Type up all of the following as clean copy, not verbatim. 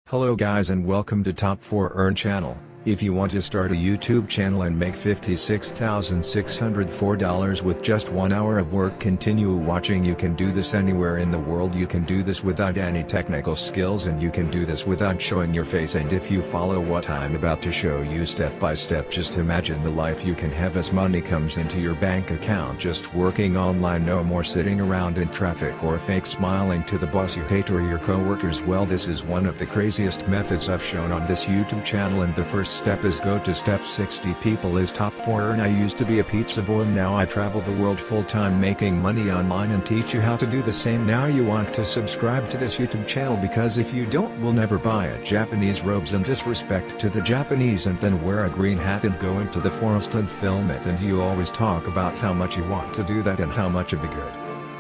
Hello guys and welcome to Top 4 Earn channel. If you want to start a YouTube channel and make $56,604 with just 1 hour of work, continue watching. You can do this anywhere in the world. You can do this without any technical skills, and you can do this without showing your face. And if you follow what I'm about to show you step by step, just imagine the life you can have as money comes into your bank account just working online. No more sitting around in traffic or fake smiling to the boss you hate or your co-workers. Well, this is one of the craziest methods I've shown on this YouTube channel, and the first step is go to step 60. People is Top 4 Earn. I used to be a pizza boy, now I travel the world full-time making money online and teach you how to do the same. Now you want to subscribe to this YouTube channel, because if you don't, we'll never buy a Japanese robes and disrespect to the Japanese and then wear a green hat and go into the forest and film it. And you always talk about how much you want to do that and how much of a good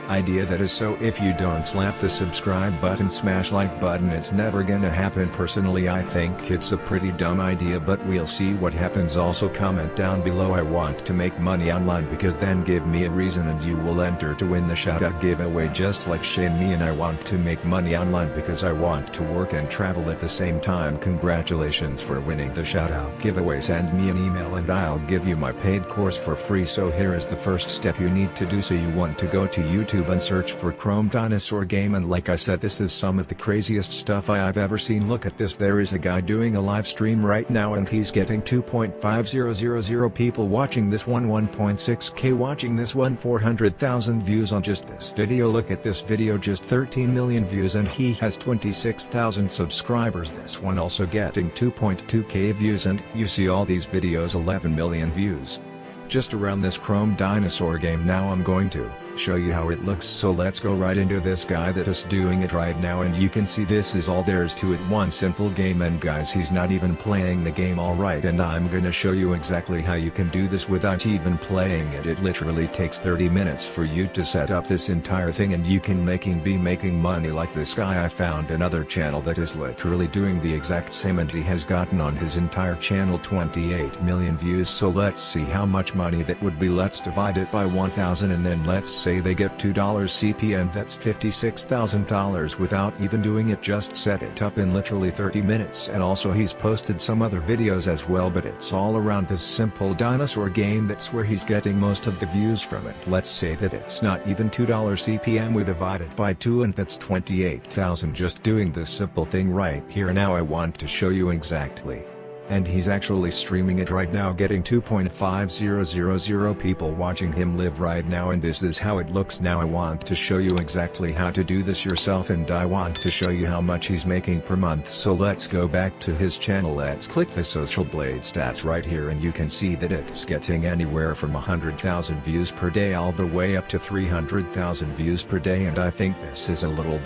idea that is. So if you don't slap the subscribe button, smash like button, it's never gonna happen. Personally, I think it's a pretty dumb idea, but we'll see what happens. Also comment down below I want to make money online, because then give me a reason and you will enter to win the shoutout giveaway. Just like Shane, me and I want to make money online because I want to work and travel at the same time. Congratulations for winning the shoutout giveaway. Send me an email and I'll give you my paid course for free. So here is the first step you need to do. So you want to go to YouTube and search for Chrome Dinosaur game, and like I said, this is some of the craziest stuff I've ever seen. Look at this. There is a guy doing a live stream right now and he's getting 2.5000 people watching this one, 1.6k watching this one, 400,000 views on just this video. Look at this video, just 13 million views, and he has 26,000 subscribers. This one also getting 2.2k views, and you see all these videos 11 million views just around this Chrome Dinosaur game. Now I'm going to show you how it looks, so let's go right into this guy that is doing it right now. And you can see this is all there is to it, one simple game. And guys, he's not even playing the game alright, and I'm gonna show you exactly how you can do this without even playing it. It literally takes 30 minutes for you to set up this entire thing, and you can be making money like this guy. I found another channel that is literally doing the exact same, and he has gotten on his entire channel 28 million views. So let's see how much money that would be. Let's divide it by 1000, and then let's say they get $2 CPM, that's $56,000 without even doing it. Just set it up in literally 30 minutes. And also he's posted some other videos as well, but it's all around this simple dinosaur game. That's where he's getting most of the views from it. Let's say that it's not even $2 CPM, we divide it by 2 and that's 28,000 just doing this simple thing right here. Now I want to show you exactly. And he's actually streaming it right now, getting 2.5000 people watching him live right now, and this is how it looks. Now I want to show you exactly how to do this yourself, and I want to show you how much he's making per month. So let's go back to his channel. Let's click the Social Blade stats right here, and you can see that it's getting anywhere from 100,000 views per day all the way up to 300,000 views per day. And I think this is a little,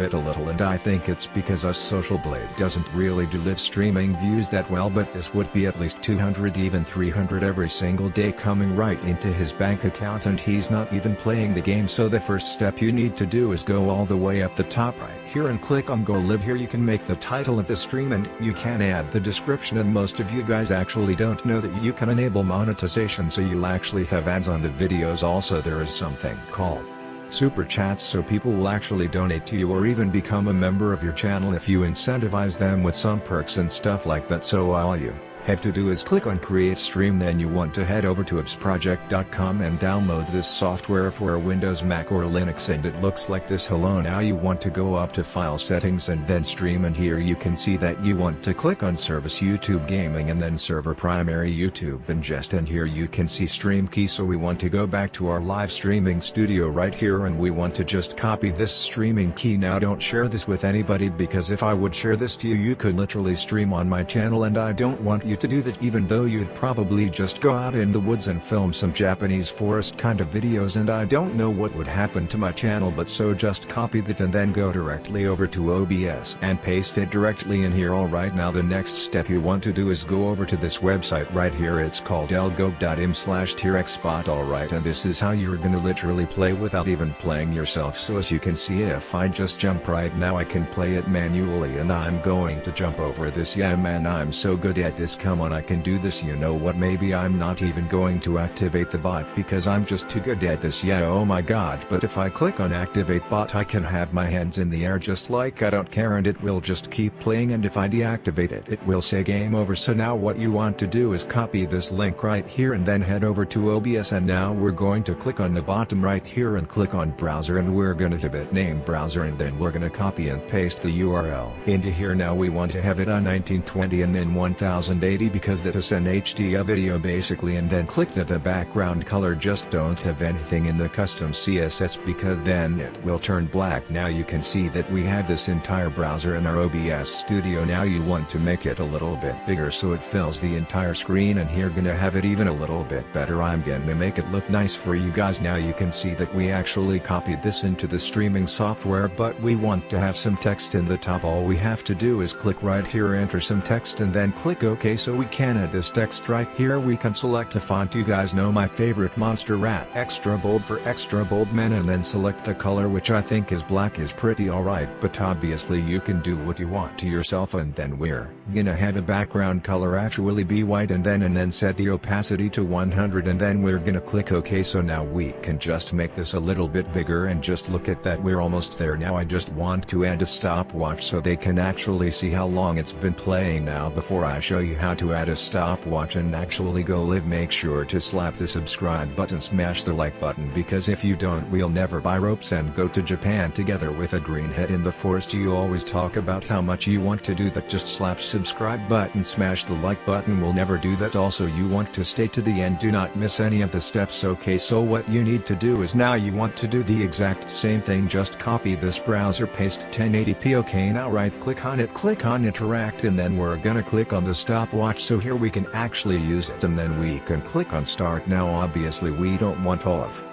and I think it's because us Social Blade doesn't really do live streaming views that well, but this would be at least 200, even 300 every single day coming right into his bank account, and he's not even playing the game. So the first step you need to do is go all the way up the top right here and click on Go Live. Here you can make the title of the stream and you can add the description, and most of you guys actually don't know that you can enable monetization, so you'll actually have ads on the videos. Also there is something called super chats, so people will actually donate to you or even become a member of your channel if you incentivize them with some perks and stuff like that. So all you have to do is click on create stream, then you want to head over to appsproject.com and download this software for Windows, Mac or Linux, and it looks like this. Hello, now you want to go up to file settings and then stream, and here you can see that you want to click on service YouTube gaming and then server primary YouTube ingest, and here you can see stream key. So we want to go back to our live streaming studio right here, and we want to just copy this streaming key. Now don't share this with anybody, because if I would share this to you, you could literally stream on my channel, and I don't want you to do that, even though you'd probably just go out in the woods and film some Japanese forest kind of videos, and I don't know what would happen to my channel. But so just copy that and then go directly over to OBS and paste it directly in here. Alright, now the next step you want to do is go over to this website right here. It's called elgo.im/tierxspot. Alright, and this is how you're gonna literally play without even playing yourself. So as you can see, if I just jump right now, I can play it manually, and I'm going to jump over this. Yeah man, I'm so good at this come on, I can do this. You know what, maybe I'm not even going to activate the bot because I'm just too good at this. Yeah, oh my god, but if I click on activate bot I can have my hands in the air just like I don't care, and it will just keep playing, and if I deactivate it it will say game over. So now what you want to do is copy this link right here and then head over to OBS, and now we're going to click on the bottom right here and click on browser, and we're going to give it name browser, and then we're going to copy and paste the URL into here. Now we want to have it on 1920 and then 1080 because that is an HD video basically, and then click that the background color just don't have anything in the custom CSS because then it will turn black. Now you can see that we have this entire browser in our OBS studio. Now you want to make it a little bit bigger so it fills the entire screen, and here gonna have it even a little bit better. I'm gonna make it look nice for you guys. Now you can see that we actually copied this into the streaming software, but we want to have some text in the top. All we have to do is click right here, enter some text, and then click OK. So we can add this text right here. We can select a font. You guys know my favorite, Monster Rat, extra bold for extra bold men, and then select the color, which I think is black is pretty alright, but obviously you can do what you want to yourself. And then we're gonna have a background color actually be white, and then set the opacity to 100, and then we're gonna click OK. So now we can just make this a little bit bigger, and just look at that, we're almost there. Now I just want to add a stopwatch so they can actually see how long it's been playing. Now before I show you how to add a stopwatch and actually go live, make sure to slap the subscribe button, smash the like button, because if you don't we'll never buy ropes and go to Japan together with a green head in the forest. You always talk about how much you want to do that, just slap subscribe button, smash the like button, we'll never do that. Also you want to stay to the end, do not miss any of the steps. Okay, so what you need to do is now you want to do the exact same thing, just copy this browser, paste 1080p. Okay, now right click on it, click on interact, and then we're gonna click on the stopwatch so here we can actually use it, and then we can click on start. Now obviously we don't want all of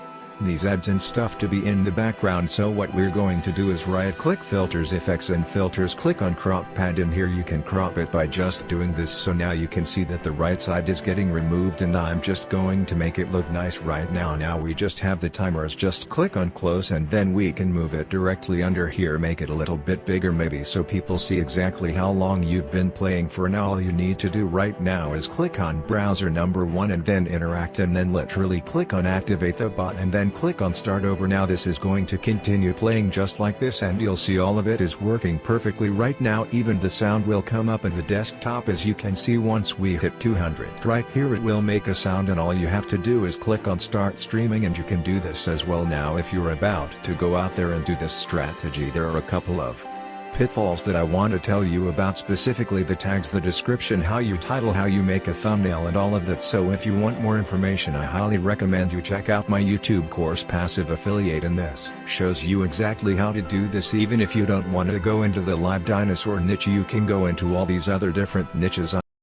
these ads and stuff to be in the background, so what we're going to do is right click filters, effects and filters, click on crop pad, and here you can crop it by just doing this. So now you can see that the right side is getting removed, and I'm just going to make it look nice right now. Now we just have the timers, just click on close, and then we can move it directly under here, make it a little bit bigger maybe so people see exactly how long you've been playing for. Now all you need to do right now is click on browser number 1 and then interact, and then literally click on activate the bot, and then click on start over. Now this is going to continue playing just like this, and you'll see all of it is working perfectly right now. Even the sound will come up in the desktop, as you can see. Once we hit 200 right here it will make a sound, and all you have to do is click on start streaming, and you can do this as well. Now if you're about to go out there and do this strategy, there are a couple of pitfalls that I want to tell you about, specifically the tags, the description, how you title, how you make a thumbnail, and all of that. So if you want more information I highly recommend you check out my YouTube course, Passive Affiliate, and this shows you exactly how to do this. Even if you don't want to go into the live dinosaur niche, you can go into all these other different niches.